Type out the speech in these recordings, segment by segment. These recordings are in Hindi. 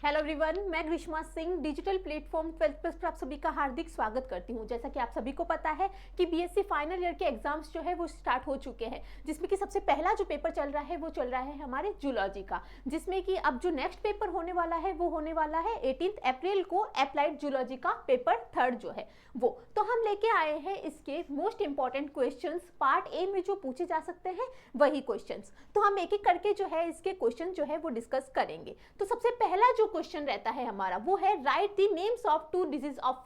हेलो एवरीवन, मैं Grishma Singh digital platform 12th plus पर आप सभी का हार्दिक स्वागत करती हूं। जैसा कि आप सभी को पता है कि बीएससी फाइनल ईयर के एग्जाम्स जो है वो स्टार्ट हो चुके हैं, जिसमें कि सबसे पहला जो पेपर चल रहा है वो चल रहा है हमारे जूलॉजी का, जिसमें कि अब जो नेक्स्ट पेपर होने वाला है वो होने वाला है 18 अप्रैल को अप्लाइड जूलॉजी का पेपर थर्ड जो है वो। तो हम लेके आए हैं इसके most important questions, part A में जो पूछे जा सकते हैं वही क्वेश्चंस। तो हम एक एक करके जो है इसके क्वेश्चन जो है वो डिस्कस करेंगे। तो सबसे पहला जो क्वेश्चन रहता है हमारा वो है write the names of two disease of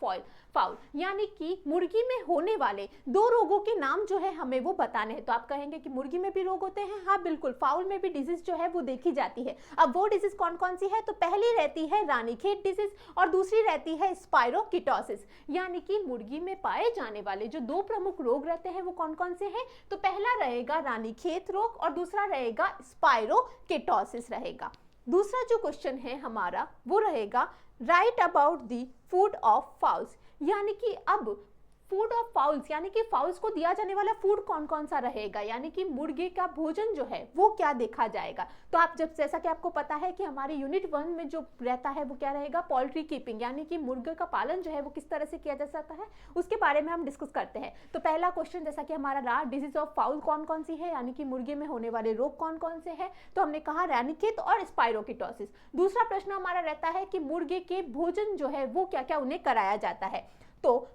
fowl, यानी कि मुर्गी में होने वाले दो रोगों के नाम जो है हमें वो बताने हैं। तो आप कहेंगे कि मुर्गी में भी रोग होते हैं, हाँ बिल्कुल, फाउल में भी डिजीज जो है वो देखी जाती है। अब वो डिजीज कौन कौन सी है? तो पहली रहती है रानीखेत डिजीज और दूसरी रहती है स्पाइरोकीटोसिस, यानी कि मुर्गी में पाए जाने वाले जो दो प्रमुख रोग रहते हैं वो कौन कौन से हैं? तो पहला रहेगा रानीखेत रोग और दूसरा रहेगा स्पाइरोकीटोसिस रहेगा। दूसरा जो क्वेश्चन है हमारा वो रहेगा right about the food of fowls, यानी कि अब फूड ऑफ फाउल्स यानी कि फाउल्स को दिया जाने वाला फूड कौन कौन सा रहेगा, यानी कि मुर्गे का भोजन जो है वो क्या देखा जाएगा। तो आप जैसा कि आपको पता है कि हमारे यूनिट 1 में जो रहता है वो क्या रहेगा, पोल्ट्री कीपिंग, यानी कि मुर्गे का पालन जो है वो किस तरह से किया जा सकता है उसके बारे में हम डिस्कस करते हैं। तो पहला क्वेश्चन जैसा कि हमारा रहा डिजीज ऑफ फाउल कौन कौन सी है, यानी कि मुर्गे में होने वाले रोग कौन कौन से हैं, तो हमने कहा रानीखेत और स्पाइरोकीटोसिस। दूसरा प्रश्न हमारा रहता है कि मुर्गे के भोजन जो है वो क्या क्या उन्हें कराया जाता है। तो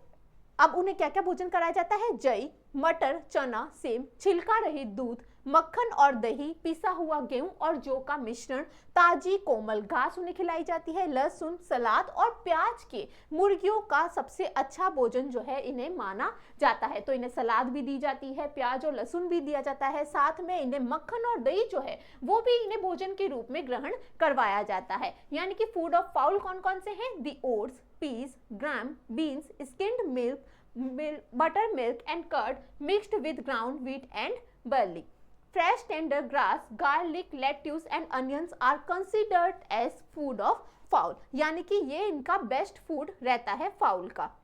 अब उन्हें क्या क्या भोजन कराया जाता है? जई, मटर, चना, सेम, छिलका रहित दूध, मक्खन और दही, पिसा हुआ गेहूं और जौ का मिश्रण, ताजी कोमल घास उन्हें खिलाई जाती है, लहसुन, सलाद और प्याज के मुर्गियों का सबसे अच्छा भोजन जो है इन्हें माना जाता है। तो इन्हें सलाद भी दी जाती है, प्याज और लहसुन भी दिया जाता है, साथ में इन्हें मक्खन और दही जो है वो भी इन्हें भोजन के रूप में ग्रहण करवाया जाता है। यानी कि फूड ऑफ फाउल कौन कौन से हैं? The oats, peas, gram, beans, skinned milk, buttermilk and curd mixed with ground wheat and barley. Fresh tender grass, garlic, lettuce and onions are considered as food of fowl, यानी कि ये इनका बेस्ट फूड रहता है फाउल का।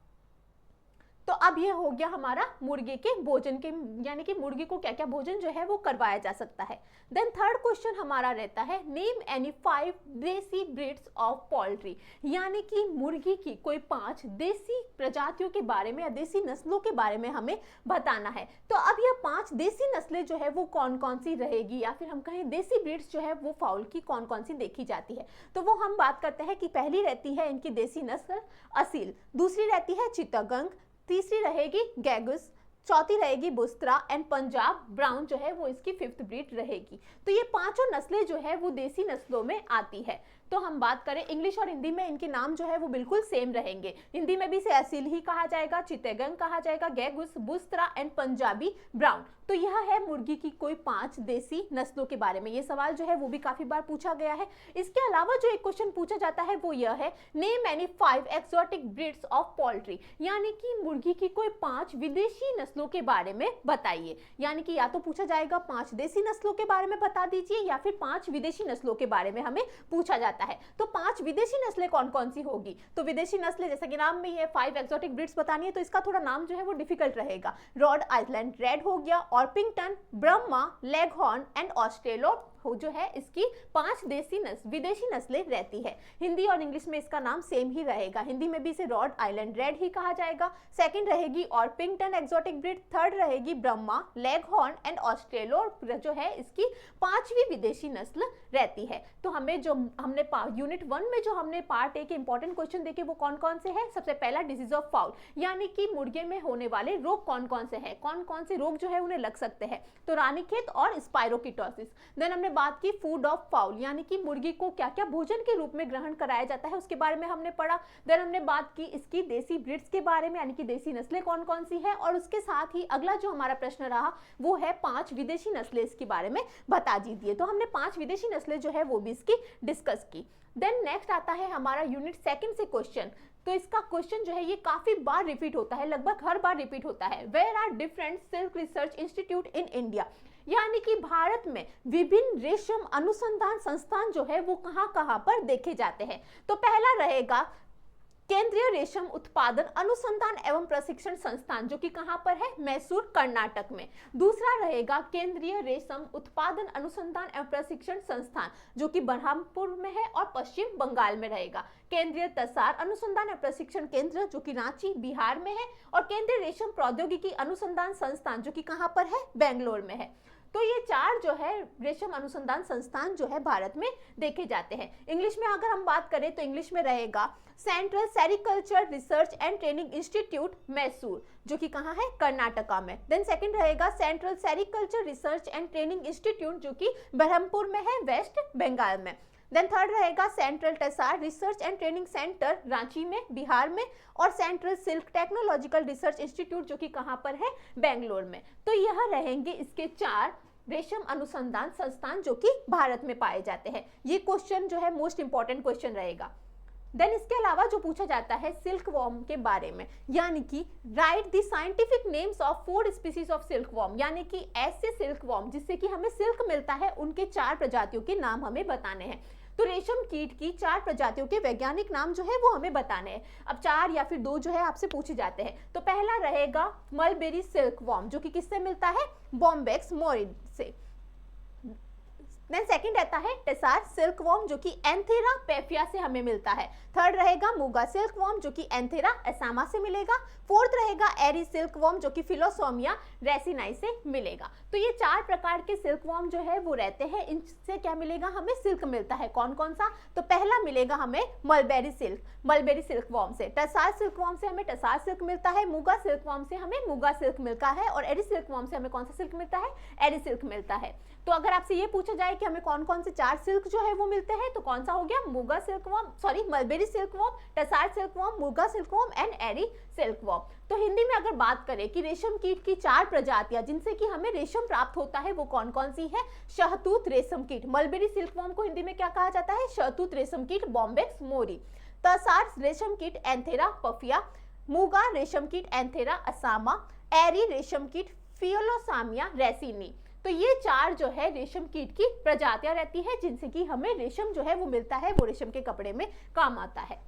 तो अब ये हो गया हमारा मुर्गे के भोजन के, यानी कि मुर्गी को क्या क्या भोजन जो है वो करवाया जा सकता है। देन थर्ड क्वेश्चन हमारा रहता है नेम एनी 5 देसी ब्रीड्स ऑफ पोल्ट्री, यानी कि मुर्गी की कोई 5 देसी प्रजातियों के बारे में या देसी नस्लों के बारे में हमें बताना है। तो अब ये 5 देसी नस्लें जो है वो कौन कौन सी रहेगी, या फिर हम कहें देसी ब्रीड्स जो है वो फाउल की कौन कौन सी देखी जाती है। तो वो हम बात करते हैं कि पहली रहती है इनकी देसी नस्ल असील, दूसरी रहती है चिटागंग, तीसरी रहेगी गैगस, चौथी रहेगी बुस्त्रा एंड पंजाब ब्राउन जो है वो इसकी 5th ब्रीड रहेगी। तो ये पांचों नस्लें जो है वो देसी नस्लों में आती है। तो हम बात करें इंग्लिश और हिंदी में इनके नाम जो है वो बिल्कुल सेम रहेंगे। हिंदी में भी इसे असील ही कहा जाएगा, चिट्टागंग कहा जाएगा, गैगुस, बुस्त्रा एंड पंजाबी ब्राउन। तो यह है मुर्गी की कोई 5 देसी नस्लों के बारे में। ये सवाल जो है वो भी काफी बार पूछा गया है। इसके अलावा जो एक क्वेश्चन पूछा जाता है वो यह है name any 5 exotic breeds of poultry, यानी कि मुर्गी की कोई 5 विदेशी नस्लों के बारे में बताइए। यानी कि या तो पूछा जाएगा 5 देसी नस्लों के बारे में बता दीजिए या फिर 5 विदेशी नस्लों के बारे में हमें पूछा जाता है। तो 5 विदेशी नस्लें कौन कौन सी होगी? तो विदेशी नस्लें जैसा कि नाम में ही है 5 एक्सोटिक ब्रीड्स बतानी है, तो इसका थोड़ा नाम जो है वो डिफिकल्ट रहेगा। रॉड आइलैंड रेड हो गया, ऑर्पिंगटन, ब्रह्मा, लेगहॉर्न एंड ऑस्ट्रेलो हो जो है इसकी 5 विदेशी नस्लें रहती है। हिंदी और इंग्लिश में इसका नाम सेम ही रहेगा। हिंदी में भी इसे रॉड आइलैंड रेड ही कहा जाएगा। सेकंड रहेगी ऑर्पिंगटन एक्सोटिक ब्रीड, थर्ड रहेगी ब्रह्मा, लेगहॉर्न एंड ऑस्ट्रेलो जो है इसकी 5वीं विदेशी नस्ल रहती है। तो हमें जो हमने यूनिट 1 में जो हमने पार्ट ए के इंपॉर्टेंट क्वेश्चन देखे वो कौन कौन से हैं? सबसे पहला डिजीज ऑफ फाउल, यानी कि मुर्गे में होने वाले रोग कौन कौन से हैं, कौन कौन से रोग जो है उन्हें लग सकते हैं। तो रानीखेत और स्पाइरोकीटोसिस। देन हमने बात की फूड ऑफ फाउल, यानी कि मुर्गी को क्या क्या भोजन के रूप में ग्रहण कराया जाता है उसके बारे में हमने पढ़ा। देन हमने बात की इसकी देसी ब्रीड्स के बारे में, यानी कि देसी नस्लें कौन कौन सी है, और उसके साथ ही अगला जो हमारा प्रश्न रहा वो है 5 विदेशी नस्लें इसके बारे में बता दीजिए। तो हमने 5 विदेशी नस्लें जो है वो भी इसकी डिस्कस की। देन नेक्स्ट आता है हमारा यूनिट 2 से क्वेश्चन। तो इसका क्वेश्चन जो है ये काफी बार रिपीट होता है, लगभग हर बार रिपीट होता है। Where are different silk research institute in India, यानी कि भारत में विभिन्न रेशम अनुसंधान संस्थान जो है वो कहां कहां पर देखे जाते हैं। तो पहला रहेगा केंद्रीय रेशम उत्पादन अनुसंधान एवं प्रशिक्षण संस्थान, जो कि कहां पर है, मैसूर, कर्नाटक में। दूसरा रहेगा केंद्रीय रेशम उत्पादन अनुसंधान एवं प्रशिक्षण संस्थान, जो कि बरहामपुर में है और पश्चिम बंगाल में रहेगा। केंद्रीय तसार अनुसंधान एवं प्रशिक्षण केंद्र, जो कि रांची, बिहार में है, और केंद्रीय रेशम प्रौद्योगिकी अनुसंधान संस्थान, जो कि कहां पर है, बेंगलोर में है। तो ये चार जो है रेशम अनुसंधान संस्थान जो है भारत में देखे जाते हैं। इंग्लिश में अगर हम बात करें तो इंग्लिश में रहेगा central sericulture research and training institute Mysore, जो कि कहाँ है, कर्नाटका में। देन सेकंड रहेगा central sericulture research and training institute, जो कि बरहमपुर में है, वेस्ट बंगाल में। देन थर्ड रहेगा central tasar research and training centre, Ranchi में, बिहार में, और central silk technological research institute, जो कि कहां पर है, बेंगलोर में। तो यह रहेंगे इसके चार रेशम अनुसंधान संस्थान जो कि भारत में पाए जाते हैं। ये क्वेश्चन जो है मोस्ट इंपॉर्टेंट क्वेश्चन रहेगा। देन इसके अलावा जो पूछा जाता है सिल्क वॉर्म के बारे में, यानी कि right the scientific names of 4 species of silk worm, यानी कि ऐसे सिल्क वॉर्म जिससे कि हमें सिल्क मिलता है, उनके 4 प्रजातियों के नाम हमें बताने हैं। तो रेशम कीट की 4 प्रजातियों के वैज्ञानिक नाम जो है वो हमें बताने हैं। अब 4 या फिर 2 जो है आपसे पूछे जाते हैं। तो पहला रहेगा मलबेरी सिल्क वॉर्म, जो कि किससे मिलता है, बॉम्बेक्स मोरिड से। देन सेकंड रहता है टेसार सिल्क वॉर्म, जो कि एंथेरा पेफिया से हमें मिलता है। थर्ड रहेगा मूगा सिल्क वॉर्म, जो कि एंथेरा असामा से मिलेगा। फोर्थ रहेगा एरी सिल्क वॉर्म, जो कि फिलोसोमिया रेसिनाई से मिलेगा। तो ये 4 प्रकार के सिल्क वॉर्म जो है वो रहते हैं। इनसे क्या मिलेगा, हमें सिल्क मिलता है। कौन कौन सा, तो पहला मिलेगा हमें मलबेरी सिल्क वॉर्म से। टेसार सिल्क वॉर्म से हमें टेसार सिल्क मिलता है। मूगा सिल्क वॉर्म से हमें मूगा सिल्क मिलता है। और एरी सिल्क वॉर्म से हमें कौन सा सिल्क मिलता है, एरी सिल्क मिलता है। तो अगर आपसे ये पूछा जाए कि हमें कौन कौन से 4 सिल्क जो है वो मिलते हैं, तो कौन सा हो गया, muga silkworm, sorry mulberry silkworm, tasar silkworm, muga silkworm and eri silkworm. तो हिंदी में अगर बात करें कि रेशम कीट की 4 प्रजातियां जिनसे कि हमें रेशम प्राप्त होता है, वो कौन कौन सी है, शहतूत रेशम कीट, मलबेरी सिल्क वॉर्म को हिंदी में क्या कहा जाता है, शहतूत रेशम कीट, बॉम्बेक्स मोरी। तसार रेशम कीट एंथेरा पफिया, मूगा रेशम कीट एंथेरा असामा, एरी रेशम कीट फिलोसामिया रेसिनी। तो ये 4 जो है रेशम कीट की प्रजातियां रहती है जिनसे कि हमें रेशम जो है वो मिलता है, वो रेशम के कपड़े में काम आता है।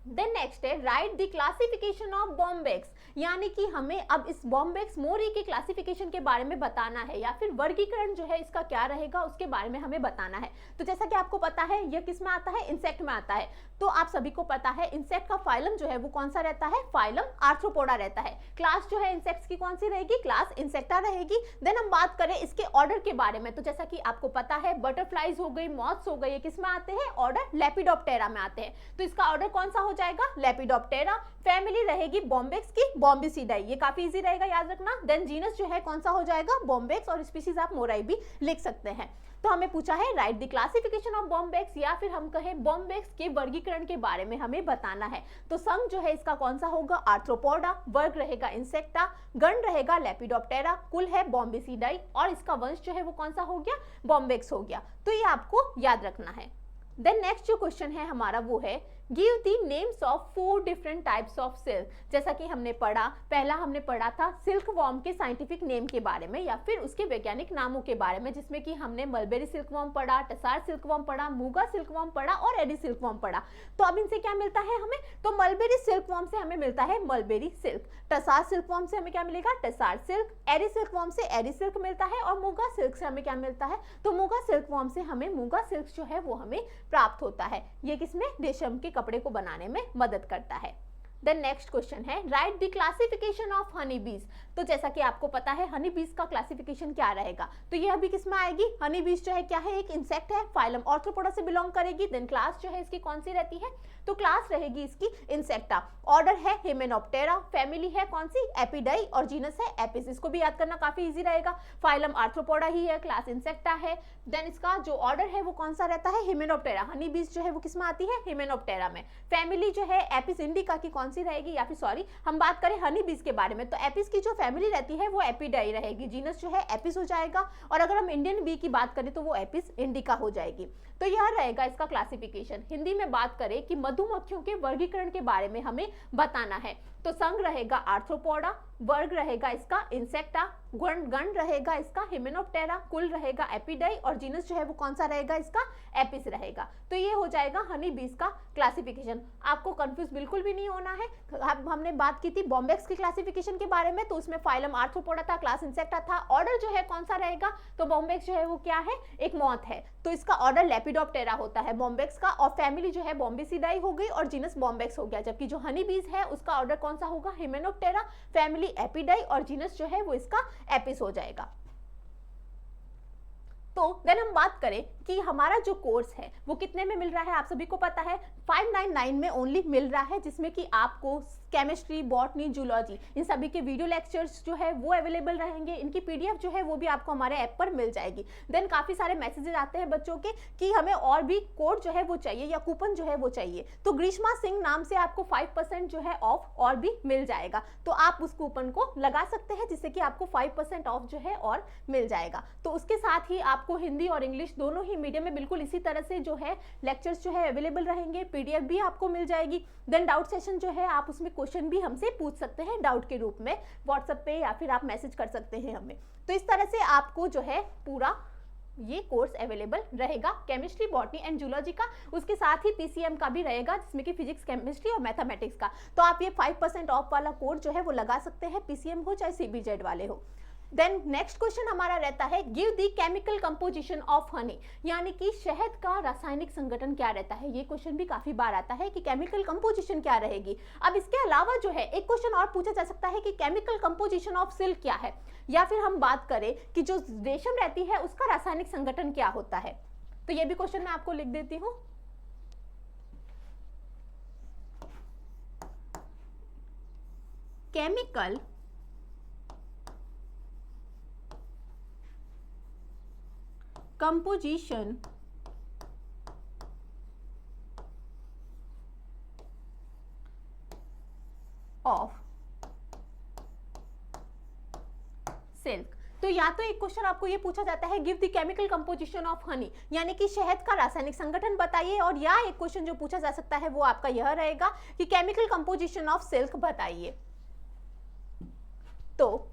देन नेक्स्ट है write the classification of Bombyx, यानी कि हमें अब इस बॉम्बेक्स मोरी की क्लासिफिकेशन के बारे में बताना है, या फिर वर्गीकरण जो है इसका क्या रहेगा उसके बारे में हमें बताना है। तो जैसा कि आपको पता है यह किस में आता है, इंसेक्ट में आता है। तो आप सभी को पता है इंसेक्ट का फाइलम जो है वो कौन सा रहता है, फाइलम आर्थ्रोपोडा रहता है। क्लास जो है इंसेक्ट्स की कौन सी रहेगी, क्लास इंसेक्टा रहेगी। देन हम बात करें इसके ऑर्डर के बारे में, तो जैसा कि आपको पता है बटरफ्लाइज हो गई, मॉथ्स हो गई, किस में आते हैं, ऑर्डर लेपिडोप्टेरा में आते हैं। तो इसका ऑर्डर कौन सा हो जाएगा, लेपिडोप्टेरा। फैमिली रहेगी बॉम्बेक्स की, बॉम्बिसिडाई, ये काफी इजी रहेगा याद रखना। देन जीनस जो है कौन सा हो जाएगा, बॉम्बेक्स, और स्पीशीज आप मोराई भी लिख सकते हैं। तो हमें पूछा है write the classification of Bombyx, या फिर हम कहें बॉम्बेक्स के वर्गीकरण के बारे में हमें बताना है। तो संघ जो है इसका कौन सा होगा, आर्थ्रोपोडा, वर्ग रहेगा इंसेक्टा, गण रहेगा लेपिडोप्टेरा, कुल है बॉम्बिसिडाई, और इसका वंश जो है वो कौन सा हो गया, बॉम्बेक्स हो गया। तो ये आपको याद रखना है। देन नेक्स्ट जो क्वेश्चन है हमारा वो है give the names of 4 different types of silk. जैसा कि हमने पढ़ा, पहला हमने पढ़ा था सिल्क वॉर्म के साइंटिफिक नेम के बारे में या फिर उसके वैज्ञानिक नामों के बारे में, जिसमें कि हमने मलबेरी सिल्क वॉर्म पढ़ा, टेसार सिल्क वॉर्म पढ़ा, मूगा सिल्क वॉर्म पढ़ा और एडी सिल्क वॉर्म पढ़ा। तो अब इनसे क्या मिलता है हमें, तो मलबेरी सिल्क वॉर्म से हमें मिलता है मलबेरी सिल्क, टेसार सिल्क वॉर्म से हमें क्या मिलेगा, टेसार सिल्क, एडी सिल्क वॉर्म से एडी सिल्क मिलता है, और मूगा सिल्क से हमें क्या मिलता है, तो मूगा सिल्क वॉर्म से हमें मूगा सिल्क जो है वो हमें प्राप्त होता है। ये किसमें, रेशम के कपड़े को बनाने में मदद करता है। देन नेक्स्ट क्वेश्चन है write the classification of honey बीज। तो जैसा कि आपको पता है हनी बीज का क्लासिफिकेशन क्या रहेगा, तो यह भी किसमें आएगी, हनी बीज जो है क्या है, एक इंसेक्ट है, फाइलम आर्थ्रोपोडा से बिलोंग करेगी। देन क्लास जो है इसकी कौन सी रहती है, तो क्लास रहेगी इसकी इंसेक्टा, ऑर्डर है हिमेनोप्टेरा, फैमिली है कौन सी, एपिडाई, और जीनस है एपिस। इसको भी याद करना काफी इजी रहेगा, फाइलम आर्थ्रोपोडा ही है, क्लास इंसेक्टा है। देन इसका जो ऑर्डर है वो कौन सा रहता है, हिमेनोप्टेरा। हनी बीज जो है वो किसमें आती है, हिमेनोप्टेरा में। फैमिली जो है एपिस इंडिका की कौन सी रहेगी, या फिर सॉरी हम बात करें हनी बीज के बारे में, तो एपिस की जो फैमिली रहती है वो एपिडाई रहेगी, जीनस जो है एपिस हो जाएगा। और अगर हम इंडियन बी की बात करें तो वो एपिस इंडिका हो जाएगी। तो यह रहेगा इसका क्लासिफिकेशन। हिंदी में बात करें कि मधुमक्खियों के वर्गीकरण के बारे में हमें बताना है, तो संघ रहेगा आर्थ्रोपोडा, वर्ग रहेगा इसका इंसेक्टा, गण रहेगा इसका हिमेनोप्टेरा, कुल रहेगा एपिडाई और जीनस जो है वो कौन सा रहेगा इसका एपिस रहेगा। तो ये हो जाएगा हनी बीज का क्लासिफिकेशन। आपको कंफ्यूज बिल्कुल भी नहीं होना है। अब हमने बात की थी बॉम्बेक्स की क्लासिफिकेशन के बारे में, तो उसमें फाइलम आर्थ्रोपोडा था, क्लास इंसेक्टा था, ऑर्डर जो है कौन सा रहेगा, तो बॉम्बेक्स जो है वो क्या है, एक मॉथ है, तो इसका ऑर्डर लेपिडोप्टेरा होता है बॉम्बेक्स का, और फैमिली जो है बॉम्बेसिडाई हो गई और जीनस बॉम्बेक्स हो गया। जबकि जो हनी बीज है उसका ऑर्डर कौन सा होगा, हिमेनोप्टेरा, फैमिली एपिडाई और जीनस जो है वो इसका एपिस हो जाएगा। तो देन हम बात करें कि हमारा जो कोर्स है वो कितने में मिल रहा है, आप सभी को पता है 599 में ओनली मिल रहा है, जिसमें कि आपको केमिस्ट्री, बॉटनी, जूलॉजी इन सभी के वीडियो लेक्चर्स जो है वो अवेलेबल रहेंगे। इनकी पीडीएफ जो है वो भी आपको हमारे ऐप पर मिल जाएगी। देन काफ़ी सारे मैसेजेस आते हैं बच्चों के कि हमें और भी कोड जो है वो चाहिए या कूपन जो है वो चाहिए, तो ग्रीष्मा सिंह नाम से आपको 5% जो है ऑफ और भी मिल जाएगा, तो आप उस कूपन को लगा सकते हैं जिससे कि आपको 5% ऑफ जो है और मिल जाएगा। तो उसके साथ ही आपको हिंदी और इंग्लिश दोनों ही मीडियम में बिल्कुल इसी तरह से जो है लेक्चर्स जो है अवेलेबल रहेंगे, पीडीएफ भी आपको मिल जाएगी। देन डाउट सेशन जो है आप उसमें क्वेश्चन भी हमसे पूछ सकते हैं डाउट के रूप में व्हाट्सएप पे, या फिर आप मैसेज कर सकते हैं हमें। तो इस तरह से आपको जो है पूरा ये कोर्स अवेलेबल रहेगा केमिस्ट्री, बॉटनी एंड जूलॉजी का। उसके साथ ही पीसीएम का भी रहेगा जिसमें कि फिजिक्स, केमिस्ट्री और मैथमेटिक्स का। तो आप ये 5% ऑफ वाला कोड जो है वो लगा सकते हैं, पीसीएम हो चाहे सीबीजेड वाले हो। देन नेक्स्ट क्वेश्चन हमारा रहता है give the chemical composition of Honey, यानी कि शहद का रासायनिक संगठन क्या रहता है। ये क्वेश्चन भी काफी बार आता है कि केमिकल कंपोजिशन क्या रहेगी। अब इसके अलावा जो है एक क्वेश्चन और पूछा जा सकता है कि केमिकल कंपोजिशन ऑफ सिल्क क्या है, या फिर हम बात करें कि जो रेशम रहती है उसका रासायनिक संगठन क्या होता है। तो ये भी क्वेश्चन मैं आपको लिख देती हूँ। Chemical composition of silk. तो या तो एक क्वेश्चन आपको ये पूछा जाता है give the chemical composition of Honey, यानी कि शहद का रासायनिक संगठन बताइए, और या एक क्वेश्चन जो पूछा जा सकता है वो आपका यह रहेगा कि केमिकल कंपोजिशन ऑफ सिल्क बताइए। तो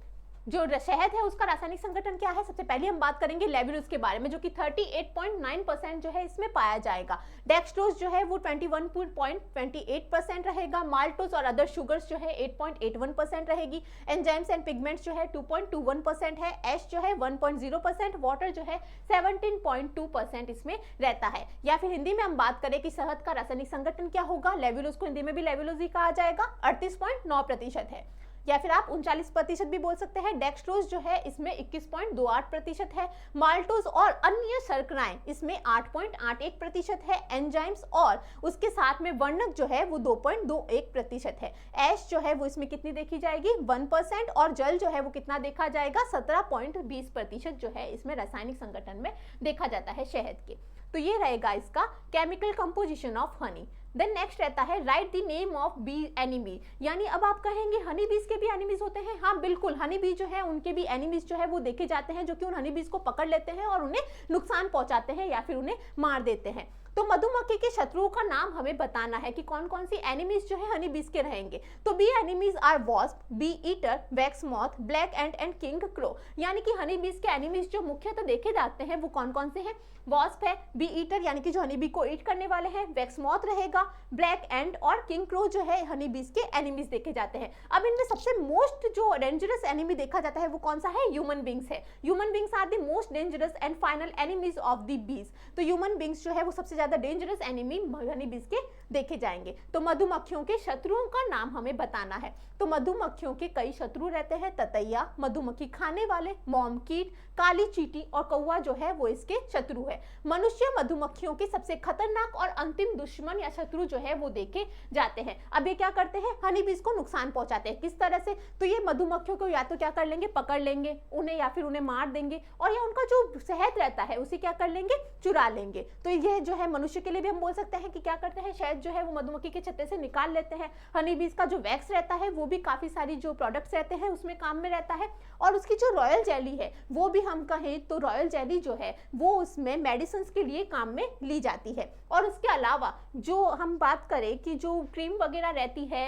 जो शहद है उसका रासायनिक संगठन क्या है, सबसे पहले हम बात करेंगे लेविलोज के बारे में, जो कि 38.9% जो है इसमें पाया जाएगा। डेक्सट्रोज जो है वो 21.28% रहेगा। माल्टोज और अदर शुगर्स जो है 8.81% रहेगी। एंजाइम्स एंड पिगमेंट्स जो है 2.21% है। एश जो है 1.0%, वाटर जो है 17.2% इसमें रहता है। या फिर हिंदी में हम बात करें कि शहद का रासायनिक संगठन क्या होगा, लेविलोज को हिंदी में भी लेविलोज ही कहा जाएगा, 38.9% है, या फिर आप 39% भी बोल सकते हैं। डेक्सट्रोज जो है इसमें 21.28% है। माल्टोज और अन्य शर्कराएं इसमें 8.81% है। एंजाइम्स और उसके साथ में वर्णक जो है वो 2.21% है। ऐश जो है वो इसमें कितनी देखी जाएगी, 1%, और जल जो है वो कितना देखा जाएगा, 17.20% जो है इसमें रासायनिक संगठन में देखा जाता है शहद के। तो ये रहेगा इसका chemical composition of honey. Then next रहता है write the name of bee enemy, यानी अब आप कहेंगे हनी बीज के भी एनिमीज होते हैं। हाँ बिल्कुल, हनी बीज जो है उनके भी एनिमीज जो है वो देखे जाते हैं, जो कि उन हनी बीज को पकड़ लेते हैं और उन्हें नुकसान पहुंचाते हैं या फिर उन्हें मार देते हैं। तो मधुमक्खी के शत्रुओं का नाम हमें बताना है कि कौन कौन सी एनिमीज जो है हनी बीज के रहेंगे। तो bee enemies are wasp, bee eater, wax moth, black ant and king crow, यानी कि हनी बीज के एनिमीज जो मुख्यतः देखे जाते हैं वो कौन कौन से हैं। वॉस्प है, बी ईटर यानी कि जो हनी बी को ईट करने वाले हैं, वैक्स मॉथ रहेगा, ब्लैक एंड और किंग क्रो जो है हनी बीज के एनिमीज देखे जाते हैं। अब इनमें सबसे मोस्ट जो डेंजरस एनिमी देखा जाता है वो कौन सा है, ह्यूमन बींग्स है। Human beings are the most dangerous and final enemies of the bees. तो ह्यूमन बींग्स जो है वो सबसे ज्यादा डेंजरस एनिमी हनी बीज के देखे जाएंगे। तो मधुमक्खियों के शत्रुओं का नाम हमें बताना है। तो मधुमक्खियों के कई शत्रु रहते हैं, ततैया, मधुमक्खी खाने वाले, मॉम कीट, काली चींटी और कौवा जो है वो इसके शत्रु है। मनुष्य मधुमक्खियों के सबसे खतरनाक और अंतिम दुश्मन या शत्रु जो है वो देखे जाते हैं। अब ये क्या करते हैं, हनी बीज को नुकसान पहुंचाते हैं। किस तरह से, तो ये मधुमक्खियों को या तो क्या कर लेंगे, पकड़ लेंगे उन्हें, या फिर उन्हें मार देंगे, और या उनका जो शहद रहता है उसे क्या कर लेंगे, चुरा लेंगे। तो यह जो है मनुष्य के लिए भी हम बोल सकते हैं कि क्या करते हैं, शहद जो है वो मधुमक्खी के छत्ते से निकाल लेते हैं। हनी बीज का जो वैक्स रहता है वो भी काफी सारी जो प्रोडक्ट्स रहते हैं उसमें काम में रहता है। और उसकी जो रॉयल जेली है वो भी हम कहें तो रॉयल जेली जो है वो उसमें मेडिसिन के लिए काम में ली जाती है। और उसके अलावा जो हम बात करें कि जो क्रीम वगैरह रहती है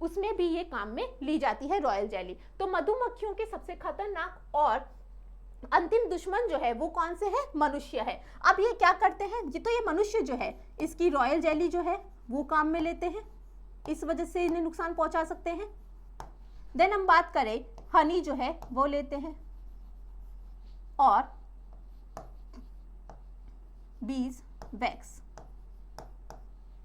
उसमें भी ये काम में ली जाती है रॉयल जेली। तो मधुमक्खियों के सबसे खतरनाक और अंतिम दुश्मन जो है वो कौन से है? मनुष्य है। अब ये क्या करते हैं? ये मनुष्य जो है इसकी रॉयल जेली जो है वो काम में लेते हैं, इस वजह से इन्हें नुकसान पहुंचा सकते हैं। देन हम बात करें हनी जो है वो लेते हैं और बीज वैक्स।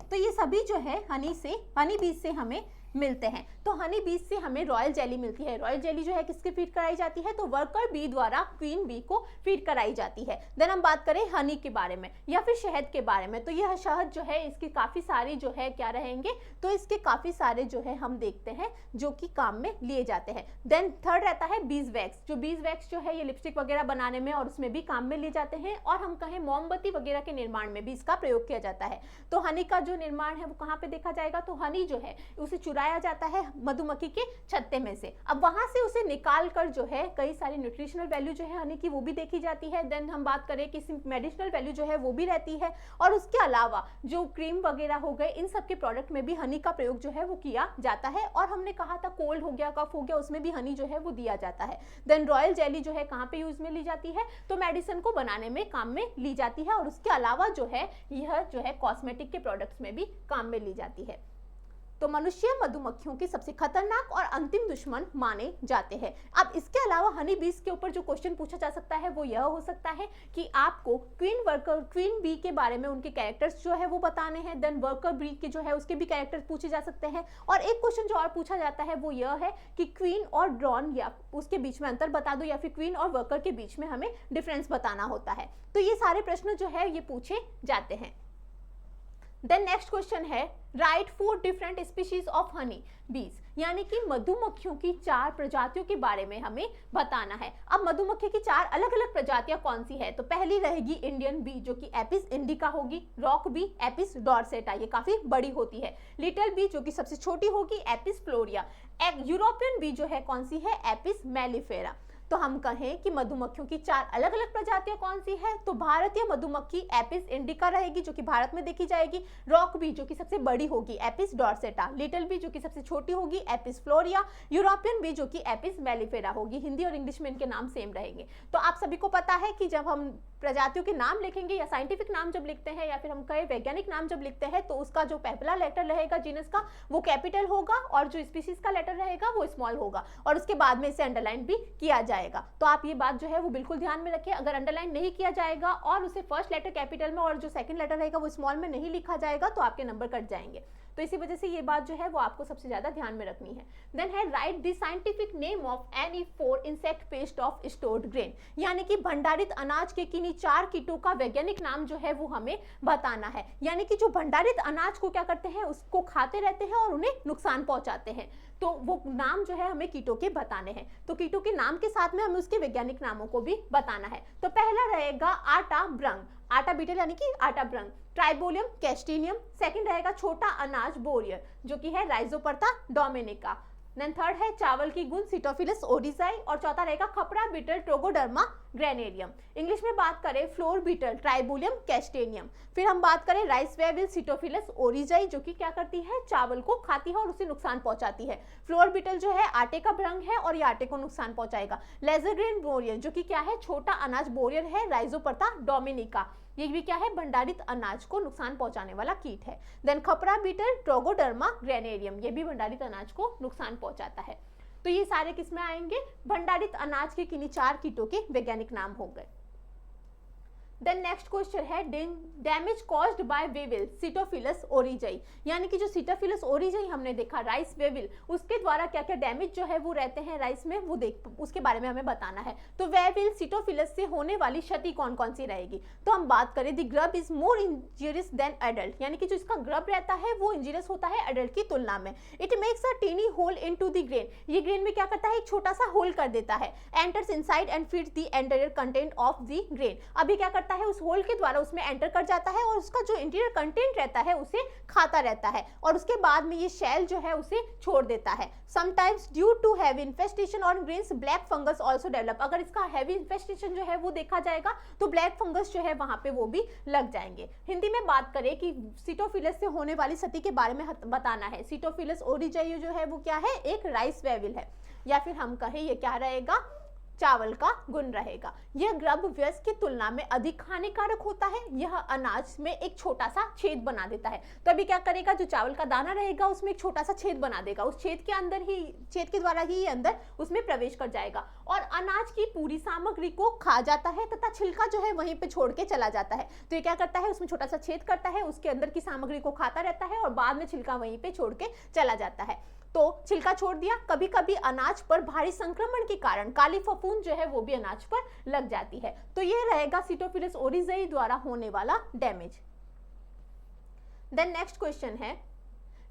तो ये सभी जो है हनी बीज से हमें मिलते हैं। तो हनी बीज से हमें रॉयल जेली मिलती है। रॉयल जेली जो है किसके फीड कराई जाती है? तो वर्कर बी द्वारा क्वीन बी को फीड कराई जाती है। देन हम बात करें हनी के बारे में या फिर शहद के बारे में, तो यह शहद जो है इसकी काफी सारी जो है क्या रहेंगे? तो इसके काफी सारे जो है हम देखते हैं जो कि काम में लिए जाते हैं। देन थर्ड रहता है बीज वैक्स। जो बीज वैक्स जो है ये लिपस्टिक वगैरह बनाने में और उसमें भी काम में लिए जाते हैं, और हम कहें मोमबत्ती वगैरह के निर्माण में भी इसका प्रयोग किया जाता है। तो हनी का जो निर्माण है वो कहाँ पे देखा जाएगा? तो हनी जो है उसे चुराया जाता है मधुमक्खी के छत्ते में से। अब वहां से उसे निकाल कर जो है कई सारी न्यूट्रिशनल वैल्यू जो है हनी की वो भी देखी जाती है। देन हम बात करें कि मेडिसिनल वैल्यू जो है वो भी रहती है। और उसके अलावा जो क्रीम वगैरह हो गए इन सब के प्रोडक्ट में भी हनी का प्रयोग जो है वो किया जाता है। और हमने कहा था कोल्ड हो गया, कफ हो गया, उसमें भी हनी जो है वो दिया जाता है। देन रॉयल जेली जो है कहाँ पे यूज में ली जाती है? तो मेडिसिन को बनाने में काम में ली जाती है। और उसके अलावा जो है यह जो है कॉस्मेटिक के प्रोडक्ट्स में भी काम में ली जाती है। तो मनुष्य मधुमक्खियों के सबसे खतरनाक और अंतिम दुश्मन माने जाते हैं। अब इसके अलावा हनी बीज के ऊपर जो क्वेश्चन पूछा जा सकता है वो यह हो सकता है कि आपको क्वीन बी के बारे में उनके कैरेक्टर्स जो है वो बताने हैं। देन वर्कर बी के जो है उसके भी कैरेक्टर्स पूछे जा सकते हैं। और एक क्वेश्चन जो और पूछा जाता है वो यह है कि क्वीन और ड्रोन या उसके बीच में अंतर बता दो, या फिर क्वीन और वर्कर के बीच में हमें डिफरेंस बताना होता है। तो ये सारे प्रश्न जो है ये पूछे जाते हैं। देन नेक्स्ट क्वेश्चन है right 4 different species of honey बीज, यानी कि मधुमक्खियों की 4 प्रजातियों के बारे में हमें बताना है। अब मधुमक्खी की 4 अलग अलग प्रजातियां कौन सी है? तो पहली रहेगी इंडियन बी जो कि एपिस इंडिका होगी, रॉक बी एपिस डॉर्सेटा, ये काफी बड़ी होती है, लिटिल बी जो कि सबसे छोटी होगी एपिस फ्लोरिया, यूरोपियन बी जो है कौन सी है? Apis mellifera. तो हम कहें कि मधुमक्खियों की 4 अलग अलग प्रजातियां कौन सी है? तो भारतीय मधुमक्खी एपिस इंडिका रहेगी जो कि भारत में देखी जाएगी, रॉक बी जो कि सबसे बड़ी होगी एपिस डॉर्सेटा, लिटिल बी जो कि सबसे छोटी होगी एपिस फ्लोरिया, यूरोपियन बी जो कि एपिस मेलिफेरा होगी। हिंदी और इंग्लिश में इनके नाम सेम रहेंगे। तो आप सभी को पता है कि जब हम प्रजातियों के नाम लिखेंगे या साइंटिफिक नाम जब लिखते हैं या फिर हम कहें वैज्ञानिक नाम जब लिखते हैं तो उसका जो पहला लेटर रहेगा जीनस का वो कैपिटल होगा और जो स्पीशीज का लेटर रहेगा वो स्मॉल होगा, और उसके बाद में इसे अंडरलाइन भी किया जाएगा। तो आप ये बात जो है वो बिल्कुल ध्यान में रखिए। अगर अंडरलाइन नहीं किया जाएगा और उसे फर्स्ट लेटर कैपिटल में और जो सेकंड लेटर रहेगा वो स्मॉल में नहीं लिखा जाएगा तो आपके नंबर कट जाएंगे। तो इसी वजह से ये बात जो है वो आपको सबसे ज्यादा ध्यान में रखनी है। देन है write the scientific name of any 4 insect pest of stored grain, यानी कि भंडारित अनाज के किन्हीं 4 कीटों का वैज्ञानिक नाम जो है वो हमें बताना है। यानी कि जो भंडारित अनाज को क्या करते हैं, उसको खाते रहते हैं और उन्हें नुकसान पहुंचाते हैं, तो वो नाम जो है हमें कीटों के बताने हैं। तो कीटों के नाम के साथ में हमें उसके वैज्ञानिक नामों को भी बताना है। तो पहला रहेगा आटा ब्रंग, आटा बीटल यानी कि आटा ब्रंग, ट्राइबोलियम कैस्टिनियम। सेकंड रहेगा छोटा अनाज बोरियर जो कि है राइजोपर्टा डोमिनिका। देन थर्ड है चावल की गुंद सिटोफिलस ओरिजाई, और चौथा रहेगा खपरा बीटल ट्रोगोडर्मा ग्रेनेरियम। इंग्लिश में बात करें फ्लोर बीटल ट्राइबोलियम कैस्टेनियम। फिर हम बात करें राइस वेविल सिटोफिलस ओरिजाई जो कि क्या करती है, चावल को खाती है और उसे नुकसान पहुंचाती है। फ्लोर बीटल जो है आटे का भ्रंग है और ये आटे को नुकसान पहुंचाएगा। लेजर ग्रेन बोरियर जो कि क्या है, छोटा अनाज बोरियर है, राइजोपर्टा डोमिनिका, ये भी क्या है, भंडारित अनाज को नुकसान पहुंचाने वाला कीट है। देन खपरा बीटल ट्रोगोडर्मा ग्रेनेरियम, ये भी भंडारित अनाज को नुकसान पहुंचाता है। तो ये सारे किसमें आएंगे, भंडारित अनाज के किन्हीं 4 कीटों के वैज्ञानिक नाम हो गए। देन नेक्स्ट क्वेश्चन है डैमेज कॉज्ड बाय वेविल सिटोफिलस ओरिजाई, यानी कि जो सिटोफिलस ओरिजाई हमने देखा राइस वेविल, उसके द्वारा क्या क्या डैमेज जो है वो रहते हैं राइस में, वो उसके बारे में हमें बताना है। तो वेविल सिटोफिलस से होने वाली क्षति कौन कौन सी रहेगी? तो हम बात करें the grub is more injurious than adult, यानी कि जो इसका ग्रब रहता है वो इंजीरियस होता है एडल्ट की तुलना में। It makes a tiny hole into the grain, ये ग्रेन में क्या करता है, एक छोटा सा होल कर देता है। Enters inside and feeds the entire content of the grain, अभी क्या करता करता है, उस होल के द्वारा उसमें एंटर कर जाता है और उसका जो इंटीरियर कंटेंट रहता है उसे खाता रहता है और उसके बाद में ये शेल जो है उसे छोड़ देता है। Sometimes due to heavy infestation on grains black fungus also develop. अगर इसका हैवी इन्फेस्टेशन जो है वो देखा जाएगा तो ब्लैक फंगस जो है वहां पे वो भी लग जाएंगे। हिंदी में बात करें कि सिटोफिलस से होने वाली क्षति के बारे में बताना है। सिटोफिलस ओरिजाई जो है वो क्या है, एक राइस वेविल है, या फिर हम कहें ये क्या रहेगा, चावल का गुण रहेगा। यह ग्रब व्यस्क की तुलना में अधिक हानिकारक होता है। यह अनाज में एक छोटा सा छेद बना देता है। तो अभी क्या करेगा, जो चावल का दाना रहेगा उसमें एक छोटा सा छेद बना देगा, उस छेद के अंदर ही, छेद के द्वारा ही अंदर उसमें प्रवेश कर जाएगा और अनाज की पूरी सामग्री को खा जाता है तथा छिलका जो है वहीं पे छोड़ के चला जाता है। तो ये क्या करता है, उसमें छोटा सा छेद करता है, उसके अंदर की सामग्री को खाता रहता है और बाद में छिलका वहीं पे छोड़ के चला जाता है। तो छिलका छोड़ दिया। कभी कभी अनाज पर भारी संक्रमण के कारण काली फफूंद जो है वो भी अनाज पर लग जाती है। तो ये रहेगा सिटोफिलस ओरिजाई द्वारा होने वाला डैमेज। देन नेक्स्ट क्वेश्चन है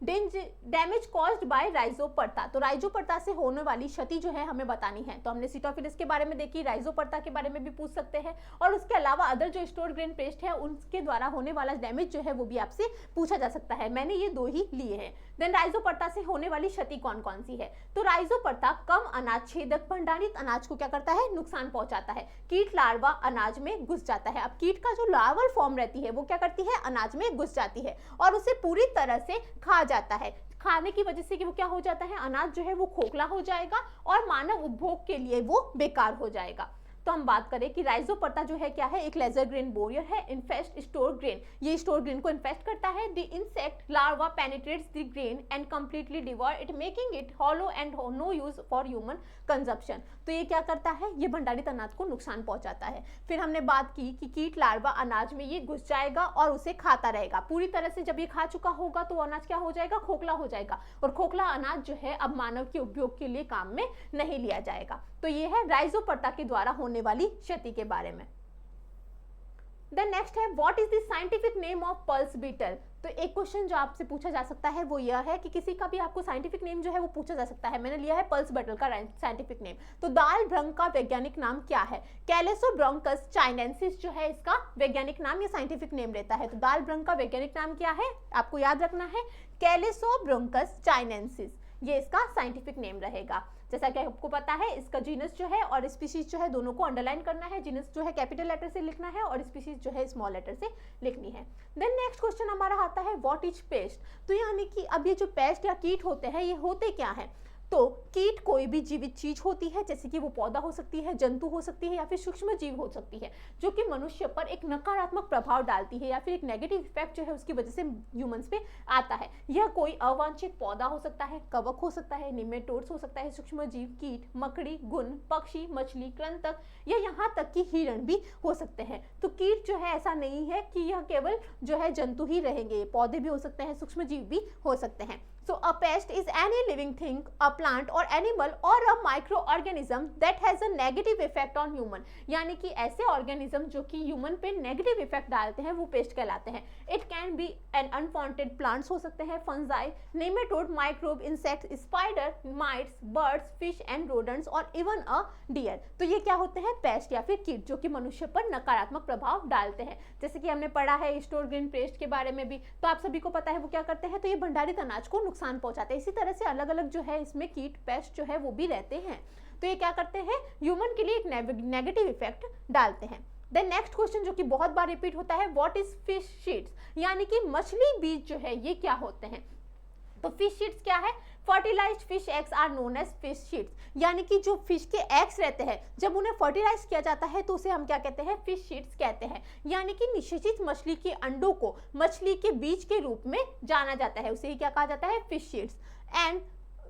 डैमेज कॉज्ड बाय राइजोपर्टा। तो राइजोपर्टा से होने वाली क्षति जो है हमें बतानी है। तो हमने सिटोफिलस के बारे में देखी, राइजोपर्टा के बारे में भी पूछ सकते हैं और उसके अलावा अदर जो स्टोर ग्रेन पेस्ट है उनके द्वारा होने वाला डैमेज जो है वो भी आपसे पूछा जा सकता है। मैंने ये दो ही लिए हैं। देन राइजोपर्टा से होने वाली क्षति कौन कौन सी है, तो राइजोपर्टा कम अनाज छेदक भंडारित अनाज को क्या करता है, नुकसान पहुंचाता है। कीट लार्वा अनाज में घुस जाता है। अब कीट का जो लार्वल फॉर्म रहती है वो क्या करती है, अनाज में घुस जाती है और उसे पूरी तरह से खा जाता है। खाने की वजह से कि वो क्या हो जाता है, अनाज जो है वो खोखला हो जाएगा और मानव उपभोग के लिए वो बेकार हो जाएगा। तो हम बात करें कि राइजोपर्टा जो है क्या है, एक लेजर ग्रेन बोरियर है, इन्फेस्ट स्टोर ग्रेन। ये स्टोर ग्रेन को इन्फेस्ट करता है। The insect larva penetrates the grain and completely devour it making it hollow and no use for human consumption. तो ये क्या करता है, ये भंडारित अनाज को नुकसान पहुंचाता है। फिर हमने बात की कि कीट लार्वा अनाज में ये घुस जाएगा और उसे खाता रहेगा। पूरी तरह से जब ये खा चुका होगा तो अनाज क्या हो जाएगा, खोखला हो जाएगा और खोखला अनाज जो है अब मानव के उपयोग के लिए काम में नहीं लिया जाएगा। तो ये है राइजोपर्टा के द्वारा होने वाली क्षति के बारे में। देन नेक्स्ट है what is the scientific name of pulse beetle. तो एक क्वेश्चन जो आपसे पूछा जा सकता है वो यह है कि किसी का भी आपको साइंटिफिक नेम जो है वो पूछा जा सकता है। मैंने लिया है पल्स बीटल का साइंटिफिक नेम। तो दाल भ्रंग का वैज्ञानिक नाम क्या है, कैलेसोब्रोंकस चाइनेंसिस जो है इसका वैज्ञानिक नाम या साइंटिफिक नेम रहता है। तो दाल भ्रंग का वैज्ञानिक नाम क्या है, आपको याद रखना है, कैलेसोब्रोंकस चाइनेंसिस, ये इसका साइंटिफिक नेम रहेगा। जैसा कि आपको पता है इसका जीनस जो है और स्पीशीज जो है दोनों को अंडरलाइन करना है। जीनस जो है कैपिटल लेटर से लिखना है और स्पीशीज जो है स्मॉल लेटर से लिखनी है। देन नेक्स्ट क्वेश्चन हमारा आता है व्हाट इज पेस्ट। तो यानी कि अब ये जो पेस्ट या कीट होते हैं ये होते क्या है, तो कीट कोई भी जीवित चीज होती है, जैसे कि वो पौधा हो सकती है, जंतु हो सकती है या फिर सूक्ष्म जीव हो सकती है, जो कि मनुष्य पर एक नकारात्मक प्रभाव डालती है या फिर एक नेगेटिव इफेक्ट जो है उसकी वजह से ह्यूमंस पे आता है। यह कोई अवांछित पौधा हो सकता है, कवक हो सकता है, निमेटोड्स हो सकता है, सूक्ष्म जीव, कीट, मकड़ी, गुण, पक्षी, मछली, कृंतक या यहाँ तक कि हिरण भी हो सकते हैं। तो कीट जो है ऐसा नहीं है कि यह केवल जो है जंतु ही रहेंगे, पौधे भी हो सकते हैं, सूक्ष्म जीव भी हो सकते हैं। So a pest is any living thing, a plant or animal or a microorganism that has a negative effect on human। यानी कि ऐसे ऑर्गेनिज्म जो कि ह्यूमन पे नेगेटिव इफेक्ट डालते हैं वो पेस्ट कहलाते हैं। It can be an unwanted plants हो सकते हैं, fungi, nematode, microbe, insect, spider, mites, birds, fish and rodents और इवन अ डियर। तो ये क्या होते हैं, पेस्ट या फिर कीट जो कि मनुष्य पर नकारात्मक प्रभाव डालते हैं। जैसे कि हमने पढ़ा है स्टोर ग्रेन पेस्ट के बारे में भी, तो आप सभी को पता है वो क्या करते हैं, तो ये भंडारित अनाज को नुकसान पहुंचाते हैं। इसी तरह से अलग अलग जो है इसमें कीट पेस्ट जो है वो भी रहते हैं। तो ये क्या करते हैं, ह्यूमन के लिए एक नेगेटिव इफेक्ट डालते हैं। देन नेक्स्ट क्वेश्चन जो कि बहुत बार रिपीट होता है व्हाट इज फिश शीट्स, यानी कि मछली बीज जो है ये क्या होते हैं। तो फिश शीट्स क्या है, fertilised fish eggs are known as fish seeds. यानी कि जो फिश के एग्स रहते हैं जब उन्हें फर्टिलाइज किया जाता है तो उसे हम क्या कहते हैं, फिश शीट्स कहते हैं। यानी कि निषेचित मछली के अंडों को मछली के बीज के रूप में जाना जाता है, उसे ही क्या कहा जाता है, fish seeds. And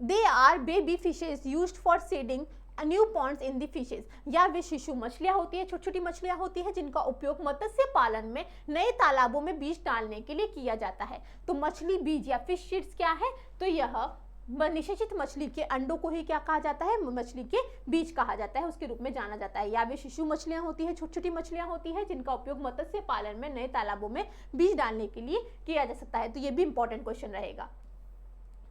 they are baby fishes used for seeding new ponds in the fishes. या वे शिशु मछलियां होती है, छोटी छोटी मछलियां होती है जिनका उपयोग मत्स्य पालन में नए तालाबों में बीज डालने के लिए किया जाता है। तो मछली बीज या फिश शीट्स क्या है, तो यह निषेचित मछली के अंडों को ही क्या कहा जाता है, मछली के बीज कहा जाता है, उसके रूप में जाना जाता है। या वे शिशु मछलियां होती है, छोटी छोटी मछलियां होती है जिनका उपयोग मत्स्य पालन में नए तालाबों में बीज डालने के लिए किया जा सकता है। तो ये भी इंपॉर्टेंट क्वेश्चन रहेगा।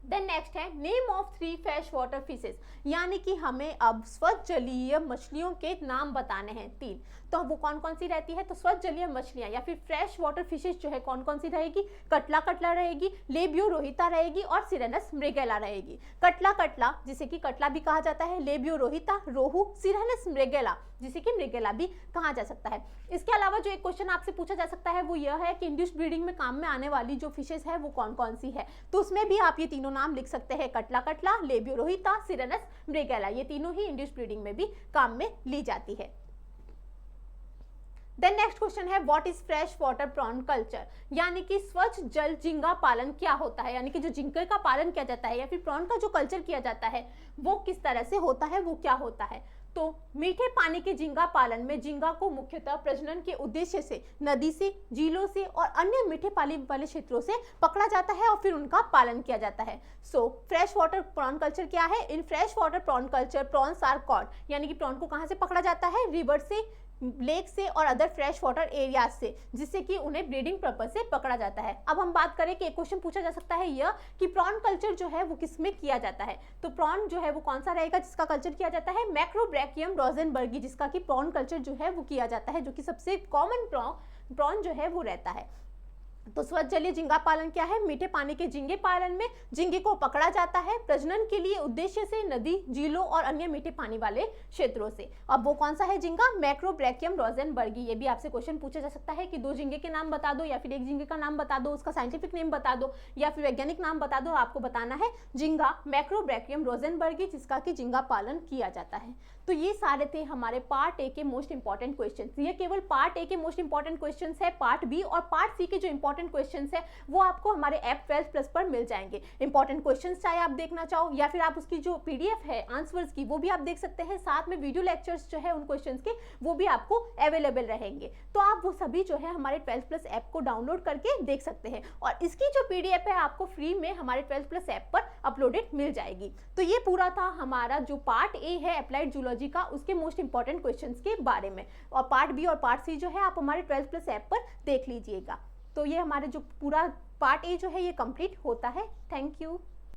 देन नेक्स्ट है name of 3 fresh water fishes, यानी कि हमें अब स्वच्छ जलीय मछलियों के नाम बताने हैं 3। तो वो कौन कौन सी रहती है, तो स्वच्छ जलीय मछलियां या फिर फ्रेश वाटर फिशेस जो है कौन कौन सी रहेगी, कटला कटला रहेगी, लेबियो रोहिता रहेगी और सिरेनस मृगेला रहेगी। कटला कटला जिसे कि कटला भी कहा जाता है, लेबियो रोहिता रोहू, सिरेनस मृगेला जिसे कि मृगेला भी कहा जा सकता है। इसके अलावा जो एक क्वेश्चन आपसे पूछा जा सकता है वो यह है कि इंड्यूस्ड ब्रीडिंग में काम में आने वाली जो फिशेस है वो कौन कौन सी है, तो उसमें भी आप ये तीनों नाम लिख सकते हैं, कटला कटला, लेबियो रोहिता, सिरेनस मृगेला, ये तीनों ही इंड्यूस्ड ब्रीडिंग में भी काम में ली जाती है। देन नेक्स्ट क्वेश्चन है what is fresh water prawn culture, यानी कि स्वच्छ जल झींगा पालन क्या होता है, यानी कि जो झींगे का पालन किया जाता है या फिर प्रॉन का जो कल्चर किया जाता है वो किस तरह से होता है, वो क्या होता है। तो मीठे पानी के झींगा पालन में झींगा को मुख्यतः प्रजनन के उद्देश्य से नदी से, झीलों से और अन्य मीठे पानी वाले क्षेत्रों से पकड़ा जाता है और फिर उनका पालन किया जाता है। So fresh water prawn culture क्या है, in fresh water prawn culture prawns are caught, यानी कि प्रॉन को कहाँ से पकड़ा जाता है, रिवर से, लेक से और अदर फ्रेश वाटर एरियाज से, जिससे कि उन्हें ब्रीडिंग पर्पज से पकड़ा जाता है। अब हम बात करें कि एक क्वेश्चन पूछा जा सकता है यह कि प्रॉन कल्चर जो है वो किसमें किया जाता है, तो प्रॉन जो है वो कौन सा रहेगा जिसका कल्चर किया जाता है, मैक्रोब्रैकियम रोजेनबर्गी, जिसका कि प्रॉन कल्चर जो है वो किया जाता है, जो कि सबसे कॉमन प्रॉन जो है वो रहता है। तो स्वच्छ जलीय झींगा पालन क्या है, मीठे पानी के झींगे पालन में झींगे को पकड़ा जाता है प्रजनन के लिए उद्देश्य से नदी, झीलों और अन्य मीठे पानी वाले क्षेत्रों से। अब वो कौन सा है झींगा, मैक्रोब्रैकियम रोजेनबर्गी। ये भी आपसे क्वेश्चन पूछा जा सकता है कि 2 झींगे के नाम बता दो या फिर एक झींगे का नाम बता दो, उसका साइंटिफिक नेम बता दो या फिर वैज्ञानिक नाम बता दो। आपको बताना है झींगा मैक्रोब्रैकियम रोजेनबर्गी, जिसका कि झींगा पालन किया जाता है। तो ये सारे थे हमारे पार्ट ए के मोस्ट इंपॉर्टेंट क्वेश्चंस। ये केवल पार्ट ए के मोस्ट इंपॉर्टेंट क्वेश्चंस है, पार्ट बी और पार्ट सी के जो इंपॉर्टेंट क्वेश्चंस है वो आपको हमारे ऐप 12+ पर मिल जाएंगे। इंपॉर्टेंट क्वेश्चंस चाहे आप देखना चाहो या फिर आप उसकी जो पीडीएफ है आंसर्स की वो भी आप देख सकते हैं, साथ में वीडियो लेक्चर्स जो है उन क्वेश्चंस के वो भी आपको अवेलेबल रहेंगे। तो आप वो सभी जो है हमारे 12+ ऐप को डाउनलोड करके देख सकते हैं और इसकी जो पीडीएफ है आपको फ्री में हमारे 12+ ऐप पर अपलोडेड मिल जाएगी। तो ये पूरा था हमारा जो पार्ट ए है अप्लाइड जूलॉजी का, उसके मोस्ट इंपॉर्टेंट क्वेश्चंस के बारे में, और पार्ट बी और पार्ट सी जो है आप हमारे 12+ ऐप पर देख लीजिएगा। तो ये हमारे जो पूरा पार्ट ए जो है ये कंप्लीट होता है। Thank you.